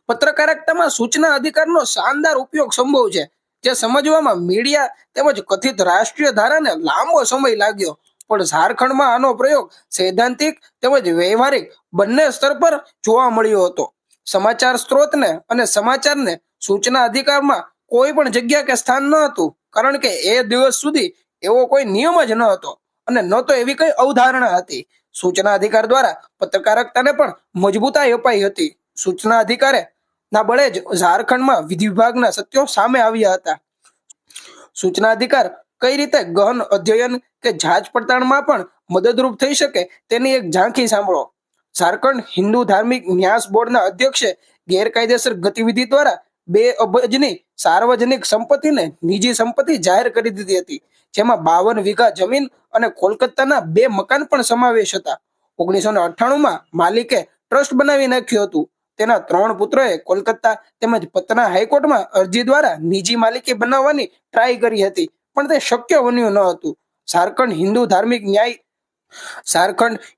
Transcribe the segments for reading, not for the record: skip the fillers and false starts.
પત્રકારિતામાં સૂચના અધિકારનો શાનદાર ઉપયોગ સંભવ છે, જે સમજવામાં મીડિયા તેમજ કથિત રાષ્ટ્રીય ધારાને લાંબો સમય લાગ્યો, પણ ઝારખંડમાં આનો પ્રયોગ સૈદ્ધાંતિક તેમજ વ્યવહારિક બંને સ્તર પર જોવા મળ્યો હતો. સમાચાર સ્ત્રોતને અને સમાચારને સૂચના અધિકારમાં કોઈ પણ જગ્યા કે સ્થાન ન હતું, કારણ કે એ દિવસ સુધી એવો કોઈ નિયમ જ ન હતો અને ન તો એવી કઈ અવધારણા હતી. સૂચના અધિકાર દ્વારા પત્રકારિતાને પણ મજબૂતાઈ અપાઈ હતી. સૂચના અધિકારે ના બળે જ ઝારખંડમાં વિધિ વિભાગના સત્યો સામે આવ્યા હતા. સૂચના અધિકાર કઈ રીતે ગહન અધ્યયન કે જાંચ પડતાળમાં પણ મદદરૂપ થઈ શકે તેની એક ઝાંખી સાંભળો. ઝારખંડ હિન્દુ ધાર્મિક ન્યાસ બોર્ડના અધ્યક્ષે ગેરકાયદેસર ગતિવિધિ દ્વારા 2 અબજની સાર્વજનિક સંપત્તિને નિજી સંપત્તિ જાહેર કરી દીધી હતી, જેમાં 52 વીઘા જમીન અને કોલકાતાના 2 મકાન પણ સમાવેશ હતા. 1998માં માલિકે ટ્રસ્ટ બનાવી નાખ્યું હતું. તેના 3 પુત્રોએ કોલકાતા તેમજ પટના હાઈકોર્ટમાં અરજી દ્વારા નિજી માલિકી બનાવવાની ટ્રાય કરી હતી, પણ તે શક્ય બન્યું ન હતું. ઝારખંડ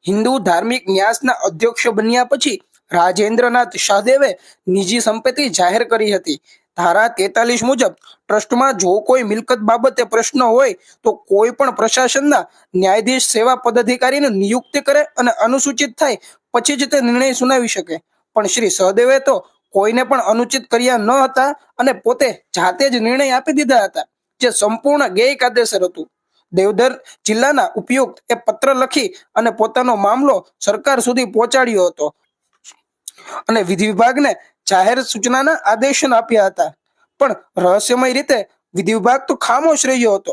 હિન્દુ ધાર્મિક ન્યાસના અધ્યક્ષ બન્યા પછી રાજેન્દ્રનાથ શાહદેવે નિજી સંપત્તિ જાહેર કરી હતી. ધારા 43 મુજબ ટ્રસ્ટમાં જો કોઈ મિલકત બાબતે પ્રશ્ન હોય તો કોઈ પણ પ્રશાસનના ન્યાયાધીશ સેવા પદાધિકારીની નિયુક્તિ કરે અને અનુસૂચિત થાય પછી જ તે નિર્ણય સુનાવી શકે. પણ શ્રી સહદેવે તો કોઈને પણ અનુચિત કર્યા ન હતા અને પોતે જાતે જ નિર્ણય આપી દીધા હતા, જે સંપૂર્ણ ગેરકાયદેસર હતું. દેવધર જિલ્લાના ઉપાયુક્ત એ પત્ર લખી અને પોતાનો મામલો સરકાર સુધી પહોંચાડ્યો હતો અને વિધિ વિભાગને જાહેર સૂચનાના આદેશ આપ્યા હતા, પણ રહસ્યમય રીતે વિધિ વિભાગ તો ખામોશ રહ્યો હતો.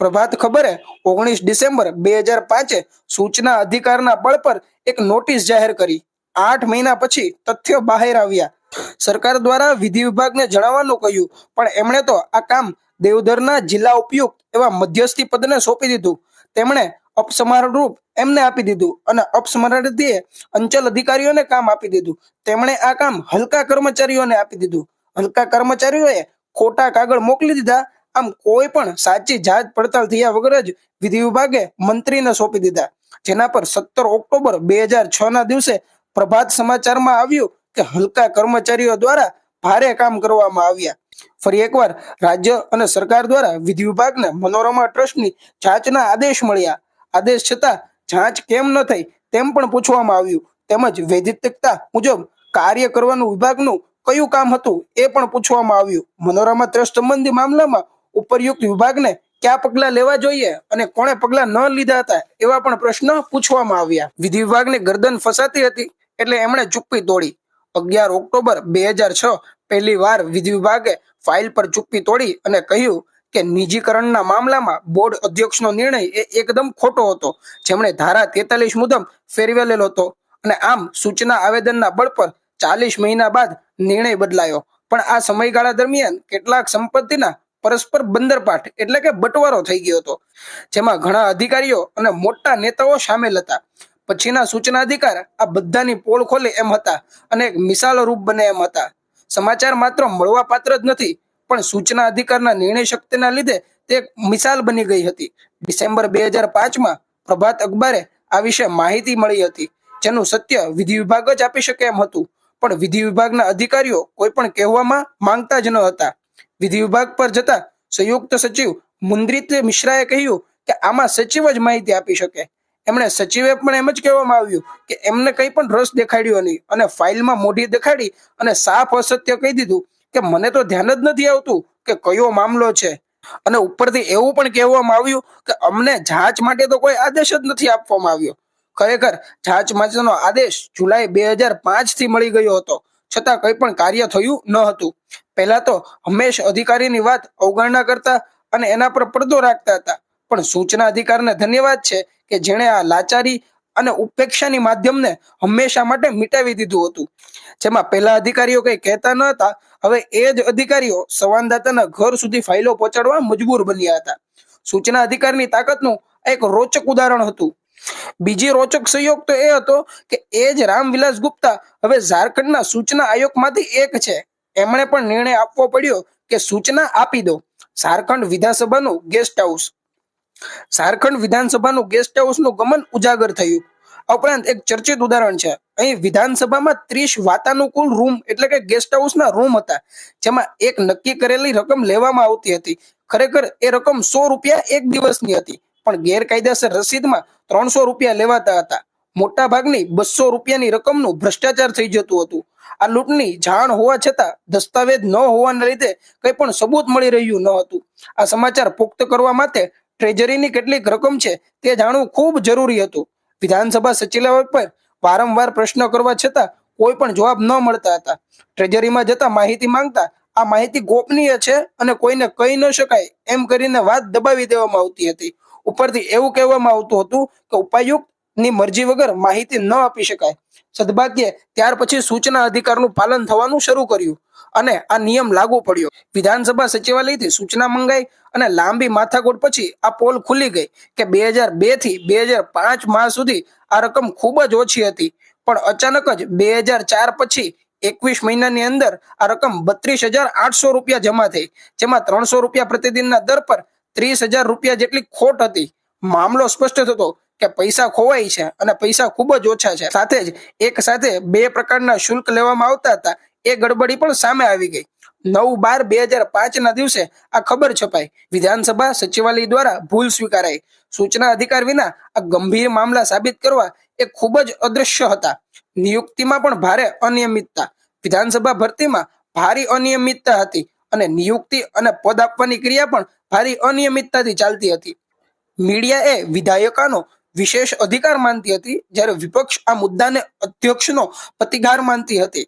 પ્રભાત ખબરે 19 ડિસેમ્બર 2005 સૂચના અધિકારના બળ પર એક નોટિસ જાહેર કરી. 8 મહિના પછી તથ્યો બહાર આવ્યા. સરકાર દ્વારા વિધિ વિભાગને જણાવવાનું કહ્યું, પણ એમણે તો આ કામ દેવધરના જિલ્લા ઉપાયુક્ત એવા મધ્યસ્થી પદને સોંપી દીધું. તેમણે અપસ્મારરૂપ એમને આપી દીધું અને અપસ્મારતીએ અંચલ અધિકારીઓને કામ આપી દીધું. તેમણે આ કામ હલકા કર્મચારીઓને આપી દીધું. હલકા કર્મચારીઓએ ખોટા કાગળ મોકલી દીધા. આમ કોઈ પણ સાચી જાંચ પડતાલ થયા વગર જ વિધિ વિભાગે મંત્રીને સોંપી દીધા, જેના પર 17 ઓક્ટોબર 2006ના દિવસે પ્રભાત સમાચારમાં આવ્યું કે હલકા કર્મચારીઓ દ્વારા ભારે કામ કરવામાં આવ્યા. ફરી એકવાર રાજ્ય અને સરકાર દ્વારા વિધિ વિભાગને મનોરમા ટ્રસ્ટની જાંચના આદેશ મળ્યા. આદેશ છતાં જાંચ કેમ ન થઈ તેમ પણ પૂછવામાં આવ્યું, તેમજ વૈધિકતા મુજબ કાર્ય કરવાનું વિભાગનું કયું કામ હતું એ પણ પૂછવામાં આવ્યું. મનોરમા ટ્રસ્ટ સંબંધી મામલામાં ઉપરયુક્ત વિભાગને કયા પગલા લેવા જોઈએ અને કોણે પગલા ન લીધા હતા એવા પણ પ્રશ્નો પૂછવામાં આવ્યા. વિધિ વિભાગની ગરદન ફસાતી હતી એટલે એમણે ચુપ્પી તોડી. 11 ઓક્ટોબર 2006 પહેલી વાર વિધિ વિભાગે ફાઇલ પર ચુપ્પી તોડી અને કહ્યું કે નિજીકરણના મામલામાં બોર્ડ અધ્યક્ષનો નિર્ણય એ એકદમ ખોટો હતો, જેમણે ધારા 43 મુજબ ફેરવેલો હતો, અને આમ સૂચના આવેદનના બળ પર 40 મહિના બાદ નિર્ણય બદલાયો. પણ આ સમયગાળા દરમિયાન કેટલાક સંપત્તિના પરસ્પર બંદરપાઠ એટલે કે બટવારો થઈ ગયો હતો, જેમાં ઘણા અધિકારીઓ અને મોટા નેતાઓ સામેલ હતા. પછીના સૂચના અધિકાર આ બધાની પોલ ખોલે એમ હતા અને એક મિસાલ રૂપ બને એમ હતા. સમાચાર માત્ર મળવા પાત્ર જ નથી, પણ સૂચના અધિકારના નિર્ણય શક્તિના લીધે તે એક મિસાલ બની ગઈ હતી. ડિસેમ્બર 2005માં પ્રભાત અખબારે આ વિશે માહિતી મળી હતી, જેનું સત્ય વિધિ વિભાગ જ આપી શકે એમ હતું, પણ વિધિ વિભાગના અધિકારીઓ કોઈ પણ કહેવામાં માંગતા જ ન હતા. વિધિ વિભાગ પર જતા સંયુક્ત સચિવ મુન્દ્રિત મિશ્રાએ કહ્યું કે આમાં સચિવ જ માહિતી આપી શકે. એમણે સચિવે પણ એમ જ કહેવામાં આવ્યું કે એમને કંઈ પણ રસ દેખાડ્યો નહીં અને ફાઇલમાં મોઢી દેખાડી અને સાફ અસત્ય કહી દીધું કે મને તો ધ્યાન જ નથી આવતું કે કયો મામલો છે. અને ઉપરથી એવું પણ કહેવામાં આવ્યું કે અમને જાંચ માટે તો કોઈ આદેશ જ નથી આપવામાં આવ્યો. ખરેખર જાંચ માટેનો આદેશ જુલાઈ 2005 થી મળી ગયો હતો, છતાં કંઈ પણ કાર્ય થયું ન હતું. પહેલા તો હંમેશ અધિકારીની વાત અવગણના કરતા અને એના પર પડદો રાખતા હતા, પણ સૂચના અધિકારને ધન્યવાદ છે કે જેણે આ લાચારી અને ઉપેક્ષાની માધ્યમને હંમેશા માટે મિટાવી દીધું હતું. જેમાં પહેલા અધિકારીઓ કંઈ કહેતા ન હતા, હવે એ જ અધિકારીઓ સંવાદદાતાના ઘર સુધી ફાઇલો પહોંચાડવા મજબૂર બન્યા હતા. સૂચના અધિકારની તાકાતનું એક રોચક ઉદાહરણ હતું. બીજી રોચક સંયોગ તો એ હતો કે એ જ રામવિલાસ ગુપ્તા હવે ઝારખંડના સૂચના આયોગમાંથી એક છે. એમણે પણ નિર્ણય આપવો પડ્યો કે સૂચના આપી દો. ઝારખંડ વિધાનસભાનું ગેસ્ટ હાઉસનું ગમન ઉજાગર થયું. આ ઉપરાંત એક ચર્ચિત ઉદાહરણ છે, અહીં વિધાનસભામાં 30 વાતાનુકૂળ રૂમ એટલે કે ગેસ્ટ હાઉસના રૂમ હતા, જેમાં એક નક્કી કરેલી રકમ લેવામાં આવતી હતી. ખરેખર એ રકમ 100 રૂપિયા એક દિવસની હતી, પણ ગેરકાયદેસર રસીદમાં 300 રૂપિયા લેવાતા હતા. મોટા ભાગની 200 રૂપિયાની રકમનું ભ્રષ્ટાચાર થઈ જતું હતું. આ લૂંટની જાણ હોવા છતાં દસ્તાવેજ ન હોવાના લીધે કંઈ પણ સબૂત મળી રહ્યું ન હતું. આ સમાચાર પુખ્ત કરવા માટે ટ્રેજરીની કેટલીક રકમ છે તે જાણવું ખૂબ જરૂરી હતું. વિધાનસભા સચિવાલય પર વારંવાર પ્રશ્ન કરવા છતાં કોઈ પણ જવાબ ન મળતા હતા. ટ્રેજરીમાં જતા માહિતી માંગતા આ માહિતી ગોપનીય છે અને કોઈને કહી ન શકાય એમ કરીને વાત દબાવી દેવામાં આવતી હતી. ઉપરથી એવું કહેવામાં આવતું હતું કે ઉપાયુક્ત ની મરજી વગર માહિતી ન આપી શકાય. સદભાગ્યે ત્યાર પછી સૂચના અધિકારનું પાલન થવાનું શરૂ કર્યું અને આ નિયમ લાગુ પડ્યો. વિધાનસભા સચિવાલયથી સૂચના મંગાઈ અને લાંબી માથાકૂટ પછી આ પોલ ખુલી ગઈ કે 2002 થી 2005 માહ સુધી આ રકમ ખૂબ જ ઓછી હતી, પણ અચાનક જ 2004 પછી 21 મહિનાની અંદર આ રકમ 32,800 રૂપિયા જમા થઈ, જેમાં 300 રૂપિયા પ્રતિદિનના દર પર 30,000 રૂપિયા જેટલી ખોટ હતી. મામલો સ્પષ્ટ થતો કે પૈસા ખોવાય છે અને પૈસા ખૂબ જ ઓછા છે. સાથે જ એક સાથે બે પ્રકારના શુલ્ક લેવામાં આવતા હતા. એ ગડબડી પણ સામે આવી ગઈ. 9/12/2005 ના દિવસે આ ખબર છપાઈ. વિધાનસભા સચિવાલય દ્વારા ભૂલ સ્વીકારાઈ. સૂચના અધિકાર વિના આ ગંભીર મામલા સાબિત કરવા એ ખૂબ જ અદ્રશ્ય હતા. નિયુક્તિમાં પણ ભારે અનિયમિતતા. વિધાનસભા ભરતીમાં ભારી અનિયમિતતા હતી અને નિયુક્તિ અને પદ આપવાની ક્રિયા પણ ભારી અનિયમિતતાથી ચાલતી હતી. મીડિયા એ વિધાયકોનો વિશેષ અધિકાર માનતી હતી, જ્યારે વિપક્ષ આ મુદ્દાને અધ્યક્ષનો પ્રતિકાર માનતી હતી.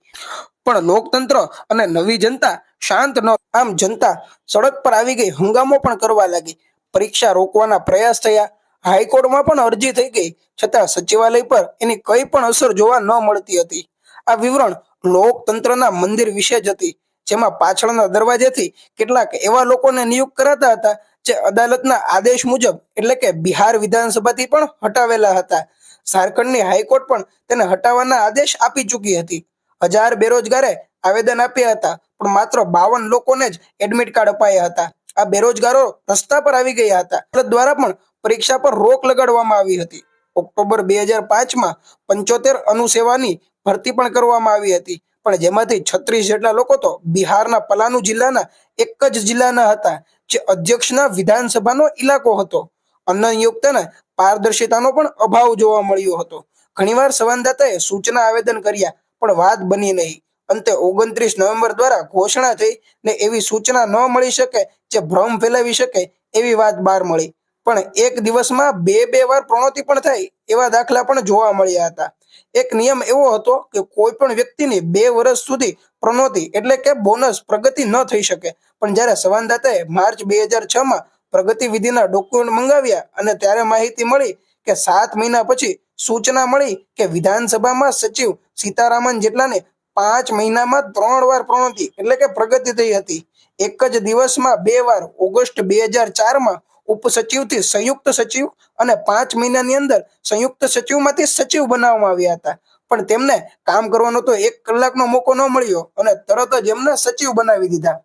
પણ લોકતંત્ર અને નવી જનતા શાંત ન. આમ જનતા સડક પર આવી ગઈ, હંગામો પણ કરવા લાગી. પરીક્ષા રોકવાના પ્રયાસ થયા, હાઈકોર્ટમાં પણ અરજી થઈ ગઈ, છતાં સચિવાલય પર એની કઈ પણ અસર જોવા ન મળતી હતી. આ વિવરણ લોકતંત્રના મંદિર વિશે જ હતી, જેમાં પાછળના દરવાજેથી કેટલાક એવા લોકોને નિયુક્ત કરાતા હતા જે અદાલતના આદેશ મુજબ એટલે કે બિહાર વિધાનસભાથી પણ હટાવેલા હતા. ઝારખંડની હાઈકોર્ટ પણ તેને હટાવવાના આદેશ આપી ચૂકી હતી. 1000 બેરોજગારે આવેદન આપ્યા હતા, પણ માત્ર 52 લોકોને જ એડમિટ કાર્ડ અપાયા હતા. આ બેરોજગારો રસ્તા પર આવી ગયા હતા. અદાલત દ્વારા પણ પરીક્ષા પર રોક લગાડવામાં આવી હતી. ઓક્ટોબર 2005માં 75 અનુસેવાની ભરતી પણ કરવામાં આવી હતી, પણ જેમાંથી 36 જેટલા લોકો તો બિહારના પલાનુ જિલ્લાના એક જ જિલ્લાના હતા, જે અધ્યક્ષના વિધાનસભાનો ઇલાકો હતો. અન્નયુક્તને પારદર્શિતાનો પણ અભાવ જોવા મળ્યો હતો. ઘણીવાર સંવાદદાતાએ સૂચના આવેદન કર્યા, પણ વાત બની નહીં. અંતે 29 નવેમ્બર દ્વારા ઘોષણા થઈ ને એવી સૂચના ન મળી શકે જે ભ્રમ ફેલાવી શકે એવી વાત બહાર મળી. પણ એક દિવસમાં બે વાર પ્रणोती પણ થાય એવા દાખલા પણ જોવા મળ્યા હતા. એક નિયમ એવો હતો કે કોઈ પણ વ્યક્તિની 2 વર્ષ સુધી પ્रणोती એટલે કે બોનસ પ્રગતિ ન થઈ શકે. પણ જ્યારે સંવાદદાતાએ માર્ચ 2006માં પ્રગતિ વિધિના ડોક્યુમેન્ટ મંગાવ્યા અને ત્યારે માહિતી મળી કે 7 મહિના પછી સૂચના મળી કે વિધાનસભામાં સચિવ સીતારામન જેટલાને 5 મહિનામાં 3 વાર પ્रणोती એટલે કે પ્રગતિ થઈ હતી. એક જ દિવસમાં 2 વાર ઓગસ્ટ 2004માં ઉપસચિવથી સંયુક્ત સચિવ અને 5 મહિનાની અંદર સંયુક્ત સચિવમાંથી સચિવ બનાવવામાં આવ્યા હતા. પણ તેમને કામ કરવાનો તો 1 કલાકનો મોકો ન મળ્યો અને તરત જ એમને સચિવ બનાવી દીધા.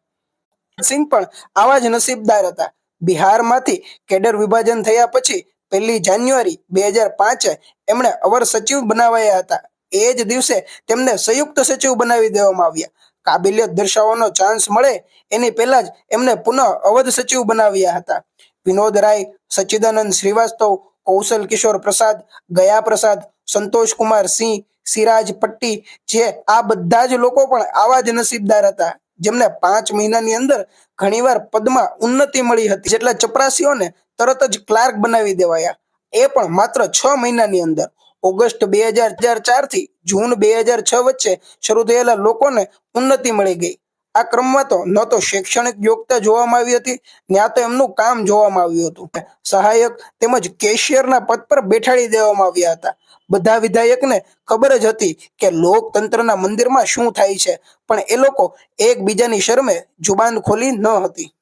સિંહ પણ આવા જ નસીબદાર હતા. બિહારમાંથી કેડર વિભાજન થયા પછી 1 જાન્યુઆરી 2005 એમણે અવર સચિવ બનાવાયા હતા. એ જ દિવસે તેમને સંયુક્ત સચિવ બનાવી દેવામાં આવ્યા. કાબિલિયત દર્શાવવાનો ચાન્સ મળે એની પહેલા જ એમને પુનઃ અવધ સચિવ બનાવ્યા હતા. વિનોદ રાય, સચ્ચિદાનંદ શ્રીવાસ્તવ, કૌશલ કિશોર પ્રસાદ, ગયા પ્રસાદ, સંતોષ કુમાર સિંહ, સિરાજ પટ્ટી, જે આ બધા જ લોકો પણ આવા જ નસીબદાર હતા, જેમને 5 મહિનાની અંદર ઘણીવાર પદમાં ઉન્નતિ મળી હતી. જેટલા ચપરાસીઓને તરત જ ક્લાર્ક બનાવી દેવાયા, એ પણ માત્ર 6 મહિનાની અંદર. ઓગસ્ટ 2004 થી જૂન 2006 વચ્ચે શરૂ થયેલા લોકોને ઉન્નતિ મળી ગઈ. આ ક્રમમાં તો ન તો શૈક્ષણિક યોગ્યતા જોવામાં આવી હતી, ત્યાં તો એમનું કામ જોવામાં આવ્યું હતું. સહાયક તેમજ કેશિયરના પદ પર બેઠાડી દેવામાં આવ્યા હતા. બધા વિધાયકને ખબર જ હતી કે લોકતંત્રના મંદિરમાં શું થાય છે, પણ એ લોકો એકબીજાની શરમે જુબાન ખોલી ન હતી.